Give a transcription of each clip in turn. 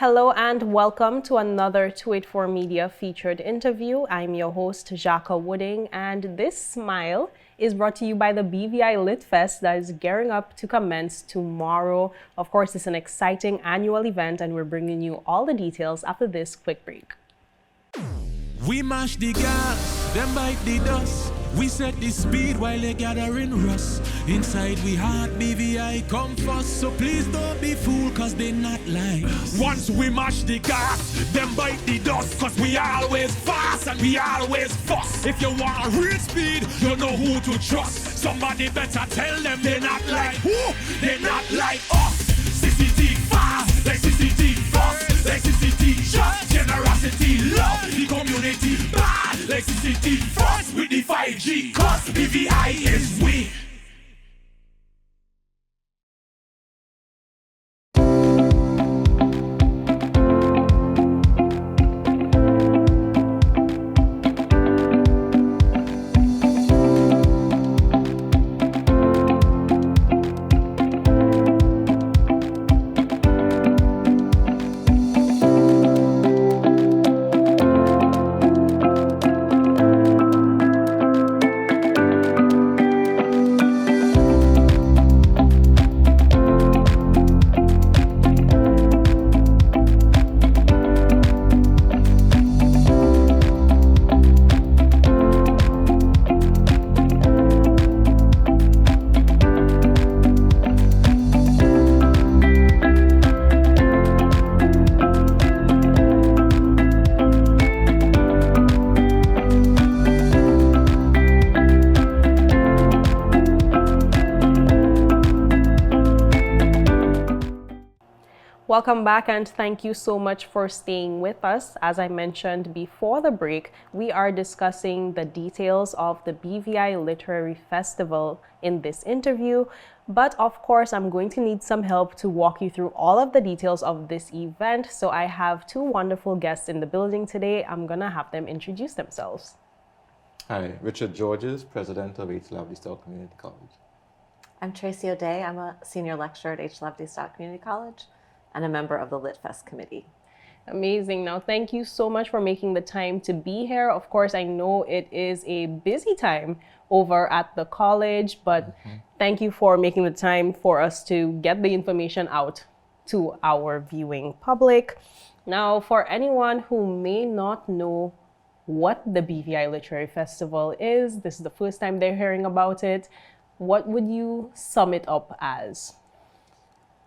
Hello and welcome to another 284 Media featured interview. I'm your host, Jhaka Wooding, and this smile is brought to you by the BVI Lit Fest that is gearing up to commence tomorrow. Of course, it's an exciting annual event, and we're bringing you all the details after this quick break. We mash the gas, them bite the dust. We set the speed while they gathering rust. Inside we heart BVI come first. So please don't be fooled, cause they not like us. Once we mash the gas, them bite the dust. Cause we always fast and we always fuss. If you want real speed, you know who to trust. Somebody better tell them they're not like who? They're not like us. CCT fast, like CCT fuss, like CCT just generosity, love the community bad, like CCT fuss with the 5G. Cause BVI is we. Welcome back and thank you so much for staying with us. As I mentioned before the break, we are discussing the details of the BVI Literary Festival in this interview. But of course, I'm going to need some help to walk you through all of the details of this event. So I have two wonderful guests in the building today. I'm gonna have them introduce themselves. Hi, Richard Georges, President of H. Lovedystone Community College. I'm Traci O'Day. I'm a senior lecturer at H. Lovedystone Community College and a member of the Lit Fest committee. Amazing. Now, thank you so much for making the time to be here. Of course, I know it is a busy time over at the college, but thank you for making the time for us to get the information out to our viewing public. Now, for anyone who may not know what the BVI Literary Festival is, this is the first time they're hearing about it, what would you sum it up as?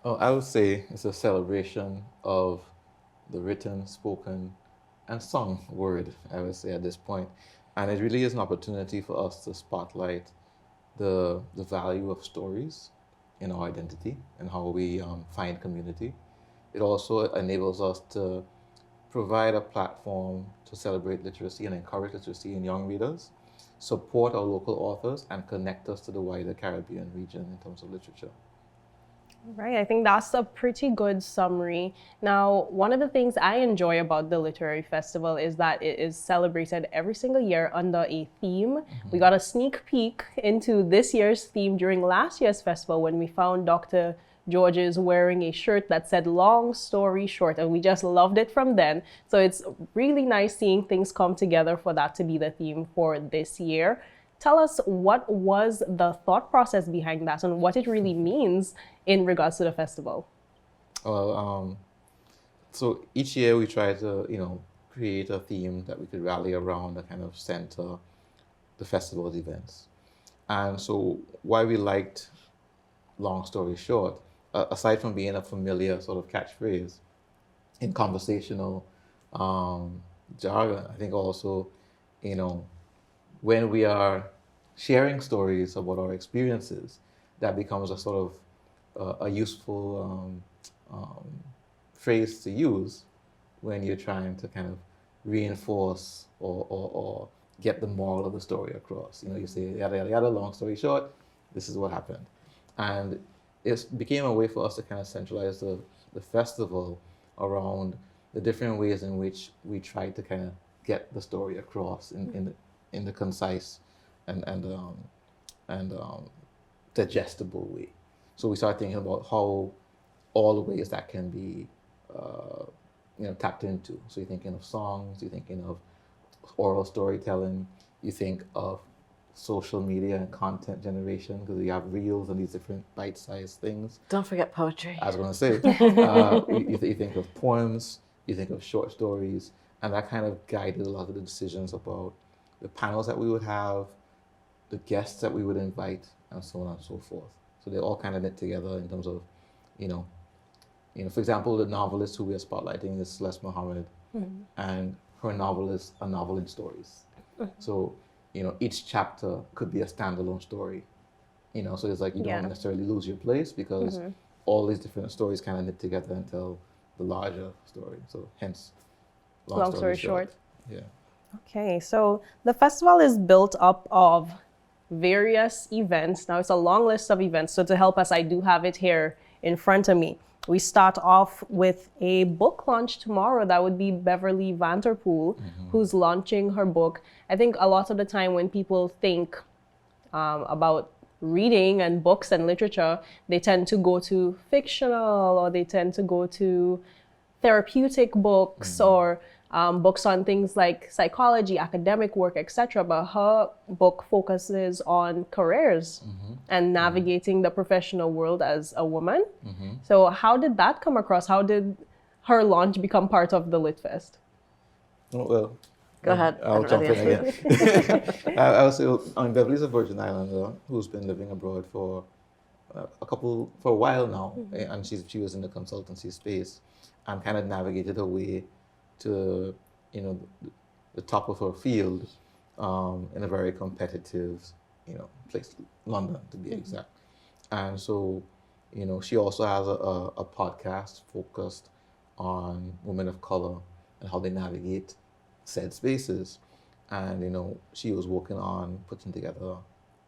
Oh, I would say it's a celebration of the written, spoken, and sung word, I would say at this point. And it really is an opportunity for us to spotlight the value of stories in our identity and how we find community. It also enables us to provide a platform to celebrate literacy and encourage literacy in young readers, support our local authors, and connect us to the wider Caribbean region in terms of literature. Right, I think that's a pretty good summary. Now, one of the things I enjoy about the Literary Festival is that it is celebrated every single year under a theme. We got a sneak peek into this year's theme during last year's festival when we found Dr. Georges wearing a shirt that said "Long Story Short," and we just loved it from then. So it's really nice seeing things come together for that to be the theme for this year. Tell us, what was the thought process behind that and what it really means in regards to the festival? Well, so each year we try to, create a theme that we could rally around and kind of center the festival's events. And so why we liked Long Story Short, aside from being a familiar sort of catchphrase in conversational jargon, I think also, when we are sharing stories about our experiences, that becomes a sort of a useful phrase to use when you're trying to kind of reinforce or get the moral of the story across. You say, yada, yada, yada, long story short, this is what happened. And it became a way for us to kind of centralize the festival around the different ways in which we try to kind of get the story across in the concise and digestible way. So we started thinking about how all the ways that can be tapped into. So you're thinking of songs, you're thinking of oral storytelling, you think of social media and content generation because you have reels and these different bite-sized things. Don't forget poetry. I was going to say, you think of poems, you think of short stories, and that kind of guided a lot of the decisions about the panels that we would have, the guests that we would invite, and so on and so forth. So they all kind of knit together in terms of, for example, the novelist who we are spotlighting is Celeste Muhammad, and her novel is a novel in stories. So, each chapter could be a standalone story. So it's like you don't necessarily lose your place because all these different stories kind of knit together and tell the larger story. So hence, long story short. Yeah. Okay, so the festival is built up of various events. Now it's a long list of events. So to help us, I do have it here in front of me. We start off with a book launch tomorrow. That would be Beverly Vanderpool, who's launching her book. I think a lot of the time when people think about reading and books and literature, they tend to go to fictional, or they tend to go to therapeutic books, or books on things like psychology, academic work, etc. But her book focuses on careers and navigating the professional world as a woman. So how did that come across? How did her launch become part of the Lit Fest? Well, Go ahead. I'll jump in again. I would say, Beverly's a Virgin Islander who's been living abroad for a while now, and she was in the consultancy space and kind of navigated her way to, the top of her field in a very competitive, place, London to be exact. And so, she also has a podcast focused on women of color and how they navigate said spaces. And, she was working on putting together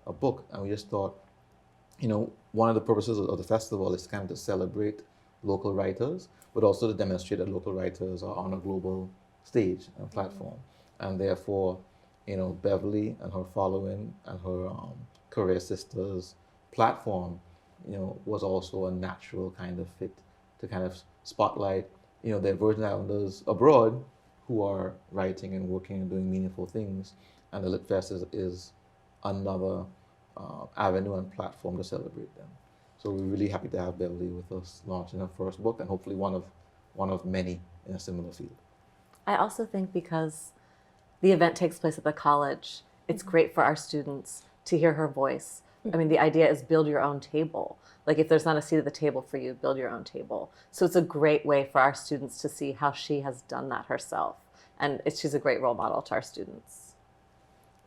a book. And we just thought, one of the purposes of the festival is kind of to celebrate local writers, but also to demonstrate that local writers are on a global stage and platform. And therefore, Beverly and her following and her Career Sisters platform, was also a natural kind of fit to kind of spotlight, the Virgin Islanders abroad who are writing and working and doing meaningful things. And the Lit Fest is another avenue and platform to celebrate them. So we're really happy to have Beverly with us launching her first book, and hopefully one of many in a similar field. I also think because the event takes place at the college, it's great for our students to hear her voice. I mean, the idea is build your own table. Like if there's not a seat at the table for you, build your own table. So it's a great way for our students to see how she has done that herself. And she's a great role model to our students.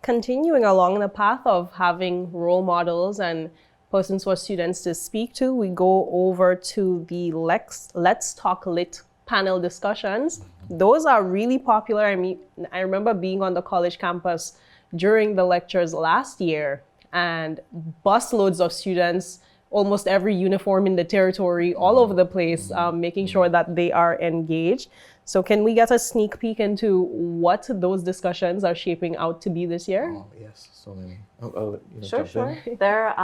Continuing along the path of having role models and persons for students to speak to, we go over to the Let's Talk Lit panel discussions. Those are really popular. I mean, I remember being on the college campus during the lectures last year, and busloads of students, almost every uniform in the territory, all over the place, making sure that they are engaged. So can we get a sneak peek into what those discussions are shaping out to be this year? Oh, yes, so many. Sure. They're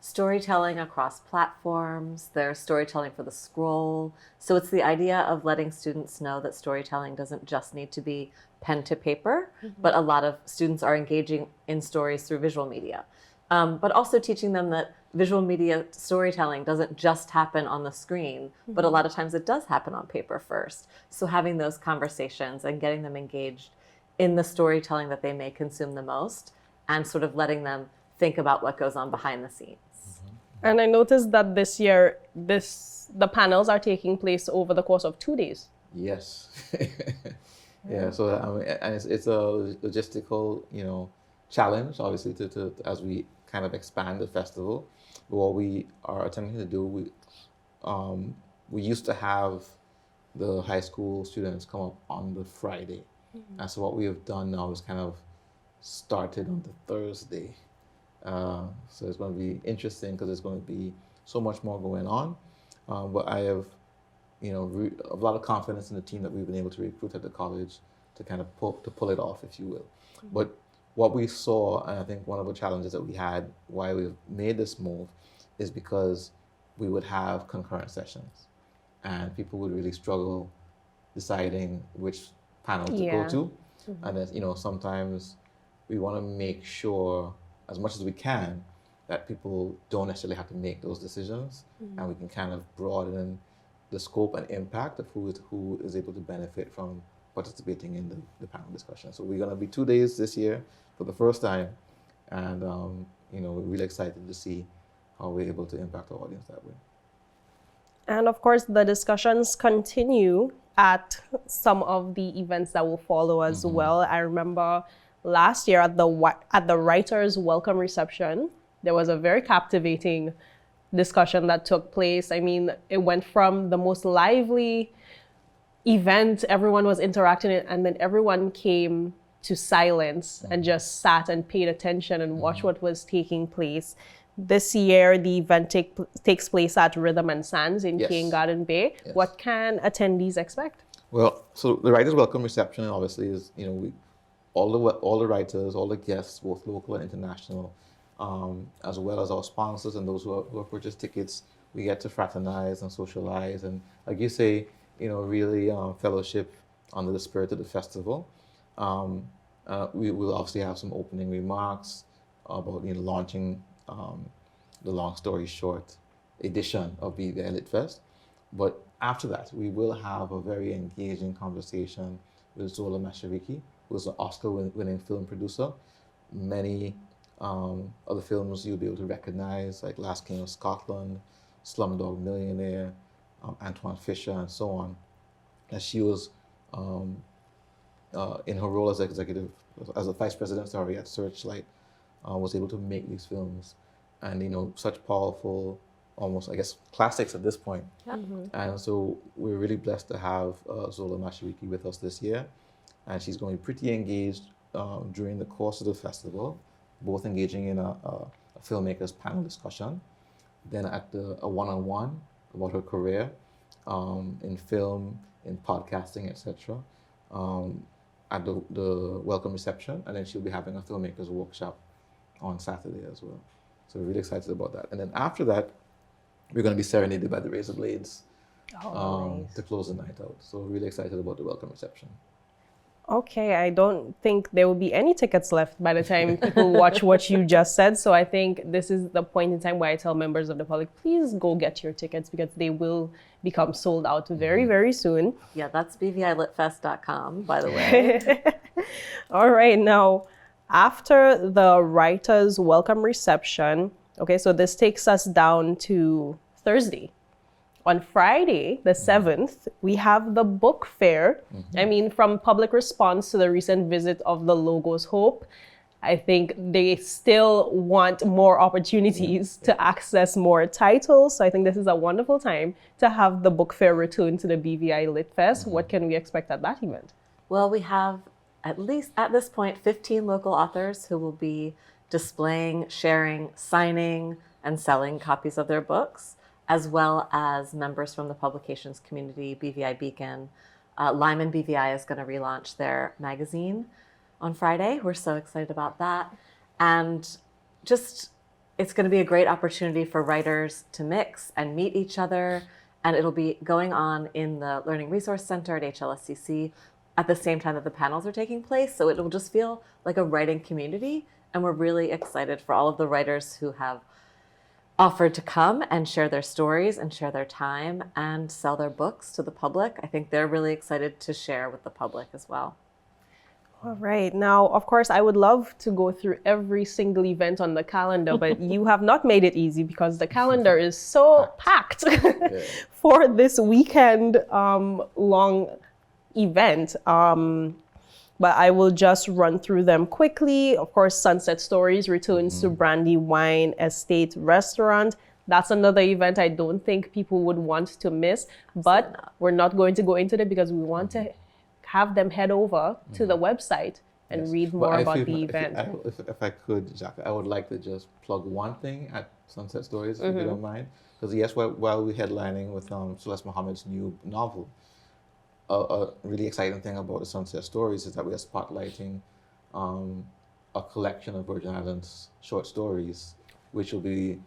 storytelling across platforms. They're storytelling for the scroll. So it's the idea of letting students know that storytelling doesn't just need to be pen to paper, but a lot of students are engaging in stories through visual media. But also teaching them that visual media storytelling doesn't just happen on the screen, but a lot of times it does happen on paper first. So having those conversations and getting them engaged in the storytelling that they may consume the most, and sort of letting them think about what goes on behind the scenes. And I noticed that this year, the panels are taking place over the course of 2 days. Yes. Yeah, so and it's a logistical, challenge, obviously, to as we kind of expand the festival. But what we are attempting to do, we used to have the high school students come up on the Friday. And so what we have done now is kind of started on the Thursday. So it's going to be interesting because there's going to be so much more going on. But I have, a lot of confidence in the team that we've been able to recruit at the college to kind of pull it off, if you will. But what we saw, and I think one of the challenges that we had why we've made this move, is because we would have concurrent sessions, and people would really struggle deciding which panel to go to. And then, sometimes we want to make sure, as much as we can, that people don't necessarily have to make those decisions, and we can kind of broaden the scope and impact of who is able to benefit from participating in the panel discussion. So we're going to be 2 days this year for the first time, and we're really excited to see how we're able to impact our audience that way. And of course, the discussions continue at some of the events that will follow as well. I remember last year at the writers' welcome reception, there was a very captivating discussion that took place. I mean, it went from the most lively event, everyone was interacting, and then everyone came to silence and just sat and paid attention and watched what was taking place. This year, the event takes place at Rhythm and Sands in King Garden Bay. Yes. What can attendees expect? Well, so the Writers' Welcome Reception obviously is, all the writers, all the guests, both local and international, as well as our sponsors and those who have purchased tickets, we get to fraternize and socialize and, like you say, really fellowship under the spirit of the festival. We will obviously have some opening remarks about launching the long story short edition of BVI Lit Fest. But after that, we will have a very engaging conversation with Zola Mashariki, who is an Oscar-winning film producer. Many other films you'll be able to recognize, like Last King of Scotland, Slumdog Millionaire, Antoine Fisher, and so on. And she was in her role as as a vice president, at Searchlight, was able to make these films, and such powerful, almost classics at this point. And so we're really blessed to have Zola Mashariki with us this year, and she's going to be pretty engaged during the course of the festival, both engaging in a filmmakers panel discussion, then at a one-on-one about her career in film, in podcasting, etc. At the welcome reception, and then she'll be having a filmmakers workshop on Saturday as well. So we're really excited about that. And then after that, we're going to be serenaded by the Razor Blades to close the night out. So we're really excited about the welcome reception. Okay, I don't think there will be any tickets left by the time people watch what you just said. So I think this is the point in time where I tell members of the public, please go get your tickets because they will become sold out very, very soon. Yeah, that's bvilitfest.com, by the way. All right, now, after the writers' welcome reception, okay, so this takes us down to Thursday. On Friday, the 7th, we have the book fair. I mean, from public response to the recent visit of the Logos Hope, I think they still want more opportunities to access more titles. So I think this is a wonderful time to have the book fair return to the BVI Lit Fest. What can we expect at that event? Well, we have at least at this point 15 local authors who will be displaying, sharing, signing, and selling copies of their books, as well as members from the publications community, BVI Beacon. Lyman BVI is going to relaunch their magazine on Friday. We're so excited about that. And just, it's going to be a great opportunity for writers to mix and meet each other. And it'll be going on in the Learning Resource Center at HLSCC at the same time that the panels are taking place. So it'll just feel like a writing community. And we're really excited for all of the writers who have offered to come and share their stories and share their time and sell their books to the public. I think they're really excited to share with the public as well. All right. Now, of course, I would love to go through every single event on the calendar, but you have not made it easy because the calendar is so packed for this weekend long event. But I will just run through them quickly. Of course, Sunset Stories returns to Brandywine Estate Restaurant. That's another event I don't think people would want to miss, but we're not going to go into it because we want to have them head over to the website and read more about the event. If I could, Jhaka, I would like to just plug one thing at Sunset Stories, if you don't mind. Because yes, while we're headlining with Celeste Muhammad's new novel, a really exciting thing about the Sunset Stories is that we are spotlighting a collection of Virgin Islands short stories, which will be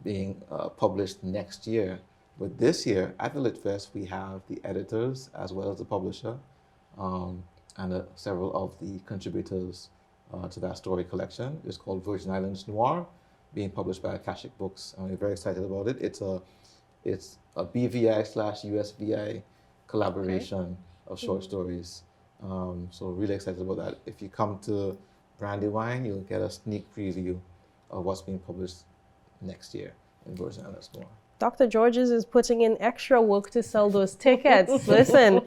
being published next year But this year at the Lit Fest, we have the editors as well as the publisher, and several of the contributors to that story collection. It's called Virgin Islands Noir, being published by Akashic Books, and we're very excited about it. It's a BVI/USVI collaboration of short stories. So really excited about that. If you come to Brandywine, you'll get a sneak preview of what's being published next year in Virgin Islands Noir. Dr. Georges is putting in extra work to sell those tickets. Listen,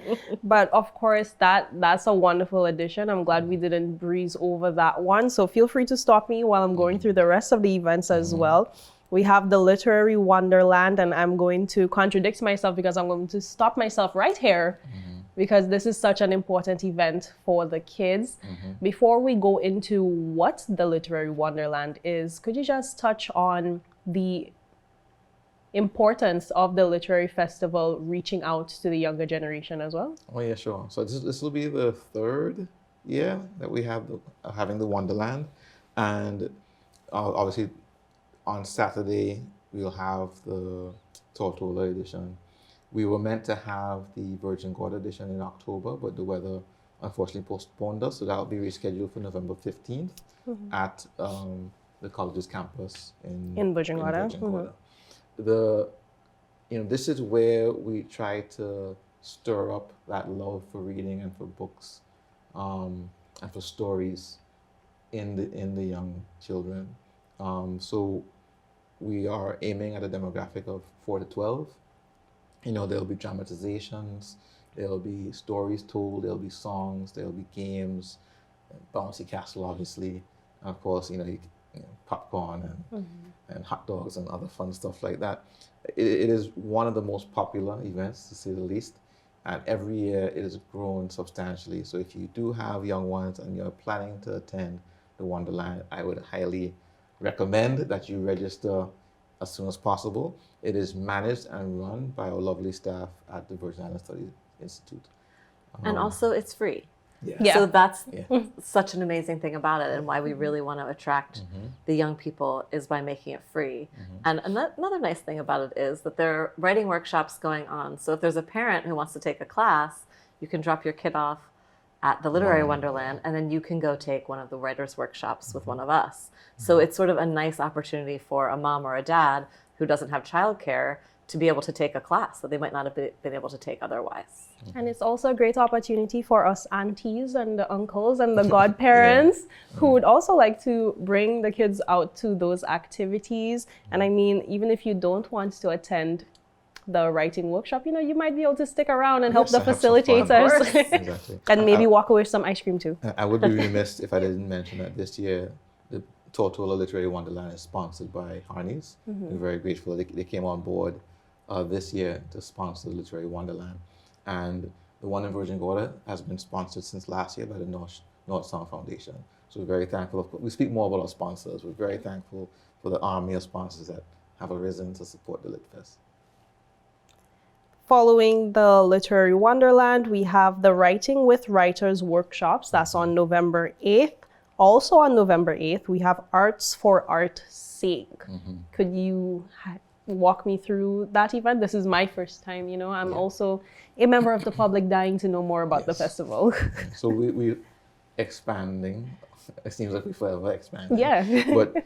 but of course that's a wonderful addition. I'm glad we didn't breeze over that one. So feel free to stop me while I'm going through the rest of the events as well. We have the Literary Wonderland, and I'm going to contradict myself because I'm going to stop myself right here because this is such an important event for the kids. Before we go into what the Literary Wonderland is, could you just touch on the importance of the literary festival reaching out to the younger generation as well? Oh yeah, sure. So this will be the third year that we have having the Wonderland, and obviously on Saturday we'll have the Tortola edition. We were meant to have the Virgin Gorda edition in October, but the weather unfortunately postponed us, so that'll be rescheduled for November 15th at the college's campus in Virgin Gorda. This is where we try to stir up that love for reading and for books, and for stories in the young children. So we are aiming at a demographic of 4 to 12. There'll be dramatizations, there'll be stories told, there'll be songs, there'll be games, bouncy castle obviously, and of course popcorn and hot dogs and other fun stuff like that. It is one of the most popular events, to say the least, and every year it has grown substantially. So if you do have young ones and you're planning to attend the Wonderland, I would highly recommend that you register as soon as possible. It is managed and run by our lovely staff at the Virgin Islands Studies Institute. And also it's free. Yeah. So that's such an amazing thing about it, and why we really want to attract the young people is by making it free. And another nice thing about it is that there are writing workshops going on. So if there's a parent who wants to take a class, you can drop your kid off at the Literary Wonderland, and then you can go take one of the writers' workshops with one of us. So it's sort of a nice opportunity for a mom or a dad who doesn't have childcare to be able to take a class that they might not have been able to take otherwise. And it's also a great opportunity for us aunties and the uncles and the godparents who would also like to bring the kids out to those activities. And I mean, even if you don't want to attend the writing workshop, you might be able to stick around and help the facilitators Exactly. and maybe walk away with some ice cream too. I would be remiss if I didn't mention that this year the Tortola Literary Wonderland is sponsored by Harney's. We're very grateful. They came on board this year to sponsor the Literary Wonderland. And the one in Virgin Gorda has been sponsored since last year by the North Sound Foundation. So we're very thankful. We speak more about our sponsors. We're very thankful for the army of sponsors that have arisen to support the Lit Fest. Following the Literary Wonderland, we have the Writing with Writers workshops. That's on November 8th. Also on November 8th, we have Arts for Art's Sake. Could you walk me through that event? This is my first time, I'm also a member of the public dying to know more about the festival. So we're expanding. It seems like we forever expanding. Yeah. But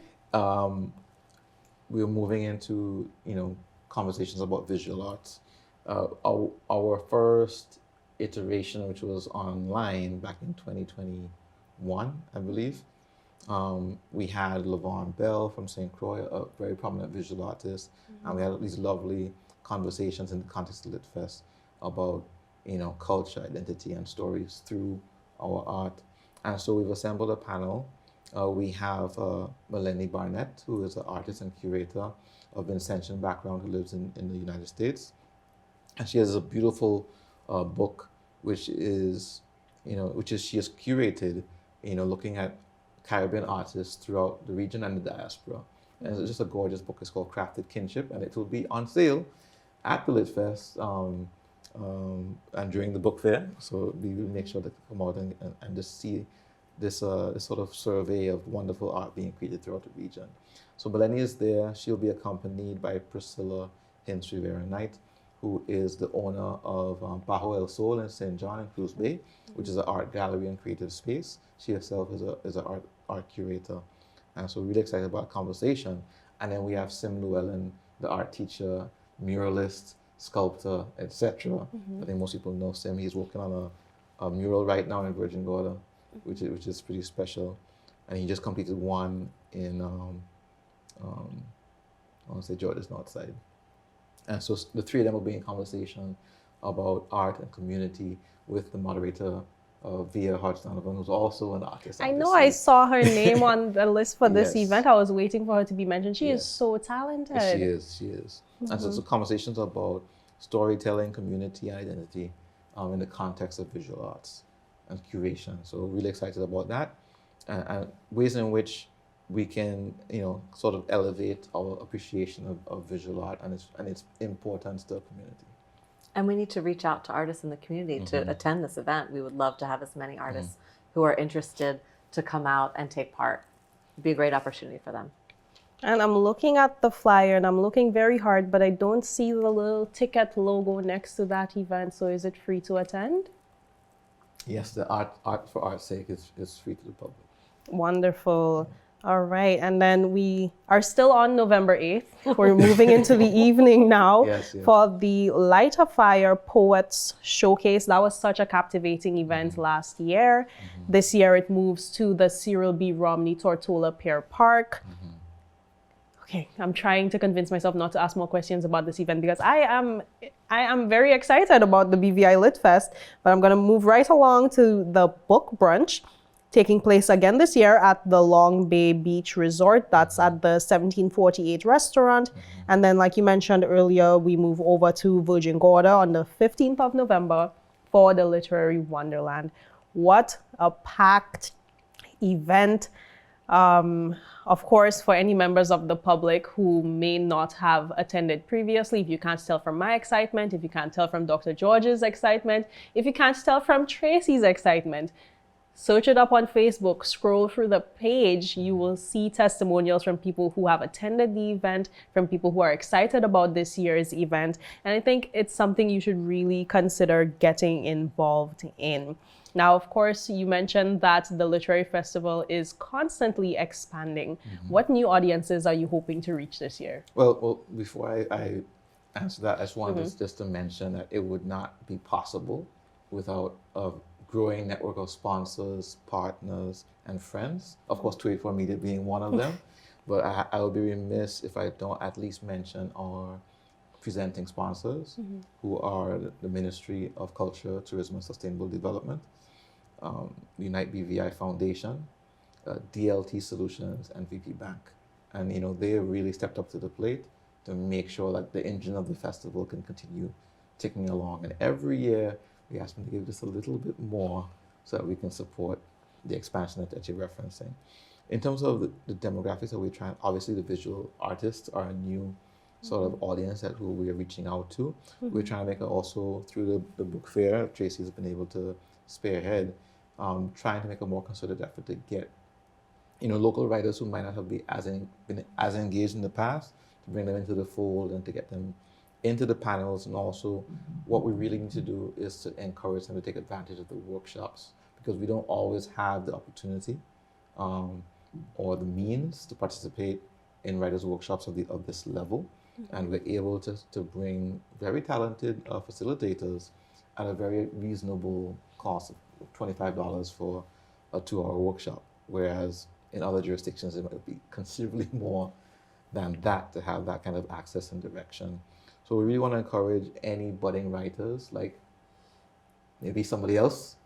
we're moving into, conversations about visual arts. Our first iteration, which was online back in 2021, I believe, we had LaVon Bell from St. Croix, a very prominent visual artist, and we had these lovely conversations in the context of Lit Fest about, culture, identity, and stories through our art. And so we've assembled a panel. We have Melanie Barnett, who is an artist and curator of Vincentian background, who lives in the United States. And she has a beautiful book, which she has curated, looking at Caribbean artists throughout the region and the diaspora. And it's just a gorgeous book. It's called Crafted Kinship, and it will be on sale at the Lit Fest and during the book fair. So we will make sure to come out and just see this sort of survey of wonderful art being created throughout the region. So Melanie is there. She'll be accompanied by Priscilla Hints Rivera Knight, who is the owner of Bajo El Sol in St. John in Cruz Bay, which is an art gallery and creative space. She herself is an art curator. And so really excited about conversation. And then we have Sim Llewellyn, the art teacher, muralist, sculptor, etc. I think most people know Sim. He's working on a mural right now in Virgin Gorda, which is pretty special. And he just completed one in, I want to say George's North Side. And so the three of them will be in conversation about art and community with the moderator, Via Hodge-Donovan, who's also an artist. I know I saw her name on the list for this Yes. event. I was waiting for her to be mentioned. She is Yes. so talented. She is. And so it's conversations about storytelling, community, and identity in the context of visual arts and curation. So really excited about that, and ways in which we can, sort of elevate our appreciation of visual art and its importance to the community. And we need to reach out to artists in the community to attend this event. We would love to have as many artists who are interested to come out and take part. It'd be a great opportunity for them. And I'm looking at the flyer and I'm looking very hard, but I don't see the little ticket logo next to that event. So is it free to attend? Yes, the art for art's sake is free to the public. Wonderful. All right. And then we are still on November 8th. We're moving into the evening now Yes. for the Light a Fire Poets Showcase. That was such a captivating event last year. This year it moves to the Cyril B. Romney Tortola Pier Park. Okay, I'm trying to convince myself not to ask more questions about this event because I am very excited about the BVI Lit Fest, but I'm going to move right along to the book brunch, taking place again this year at the Long Bay Beach Resort. That's at the 1748 restaurant. And then, like you mentioned earlier, we move over to Virgin Gorda on the 15th of November for the Literary Wonderland. What a packed event. Of course, for any members of the public who may not have attended previously, if you can't tell from my excitement, if you can't tell from Dr. George's excitement, if you can't tell from Traci's excitement, search it up on Facebook, scroll through the page, you will see testimonials from people who have attended the event, from people who are excited about this year's event. And I think it's something you should really consider getting involved in. Now, of course, you mentioned that the Literary Festival is constantly expanding. What new audiences are you hoping to reach this year? Well, before I answer that, I just wanted just to mention that it would not be possible without a growing network of sponsors, partners, and friends. Of course, 284 Media being one of them. But I would be remiss if I don't at least mention our presenting sponsors, who are the Ministry of Culture, Tourism, and Sustainable Development, Unite BVI Foundation, DLT Solutions, and VP Bank. And they really stepped up to the plate to make sure that the engine of the festival can continue ticking along. And every year we ask them to give just a little bit more so that we can support the expansion that you're referencing. In terms of the demographics that we're trying, obviously the visual artists are a new sort of audience that who we are reaching out to. We're trying to make it also through the book fair. Traci has been able to spearhead, trying to make a more concerted effort to get local writers who might not have been as engaged in the past, to bring them into the fold and to get them into the panels. And also what we really need to do is to encourage them to take advantage of the workshops, because we don't always have the opportunity or the means to participate in writers' workshops of this level. And we're able to bring very talented facilitators at a very reasonable cost of $25 for a 2-hour workshop, whereas in other jurisdictions it might be considerably more than that to have that kind of access and direction. So we really want to encourage any budding writers, like maybe somebody else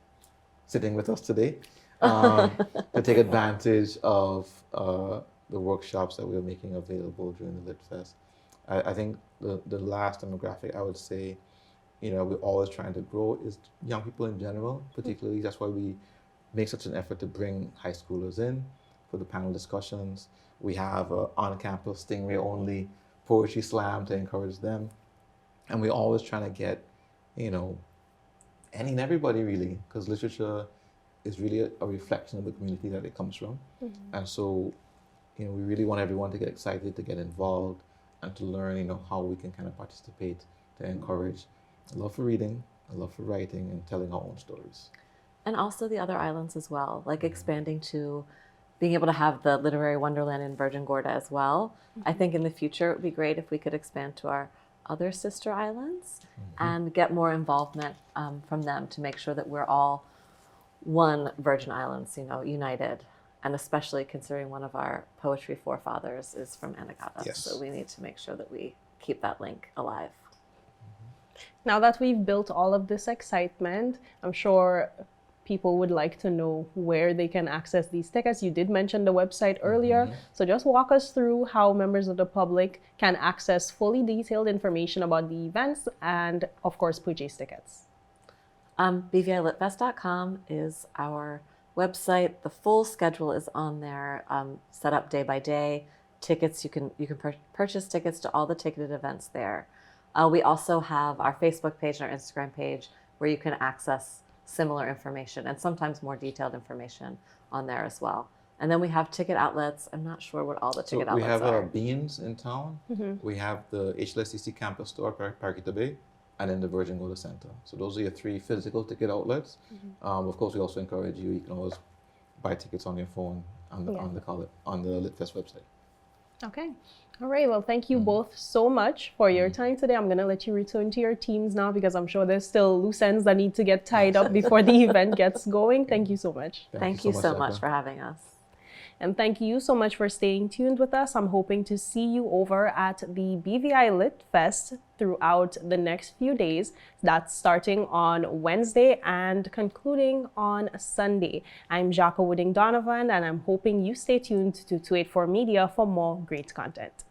sitting with us today, to take advantage of the workshops that we're making available during the Lit Fest. I think the last demographic I would say, we're always trying to grow is young people in general, particularly. That's why we make such an effort to bring high schoolers in for the panel discussions. We have on-campus Stingray only poetry slam to encourage them. And we're always trying to get, any and everybody really, because literature is really a reflection of the community that it comes from. And so, we really want everyone to get excited, to get involved, and to learn, how we can kind of participate to encourage a love for reading, a love for writing, and telling our own stories. And also the other islands as well, like expanding to being able to have the literary wonderland in Virgin Gorda as well. I think in the future it would be great if we could expand to our other sister islands and get more involvement from them to make sure that we're all one Virgin Islands, united. And especially considering one of our poetry forefathers is from Anegada. Yes. So we need to make sure that we keep that link alive. Now that we've built all of this excitement, I'm sure people would like to know where they can access these tickets. You did mention the website earlier, so just walk us through how members of the public can access fully detailed information about the events and, of course, purchase tickets. BVILitFest.com is our website. The full schedule is on there, set up day by day. Tickets, you can purchase tickets to all the ticketed events there. We also have our Facebook page and our Instagram page where you can access similar information and sometimes more detailed information on there as well. And then we have ticket outlets. I'm not sure what all the ticket outlets are. We have Beans in town. We have the HLSCC campus store, Parquita Bay, and then the Virgin Gorda Center. So those are your 3 physical ticket outlets. Of course, we also encourage you can always buy tickets on your phone on the LitFest website. Okay. All right. Well, thank you both so much for your time today. I'm going to let you return to your teams now because I'm sure there's still loose ends that need to get tied up before the event gets going. Thank you so much. Thank you so much for having us. And thank you so much for staying tuned with us. I'm hoping to see you over at the BVI Lit Fest throughout the next few days. That's starting on Wednesday and concluding on Sunday. I'm Jhaka Wooding Donovan, and I'm hoping you stay tuned to 284 Media for more great content.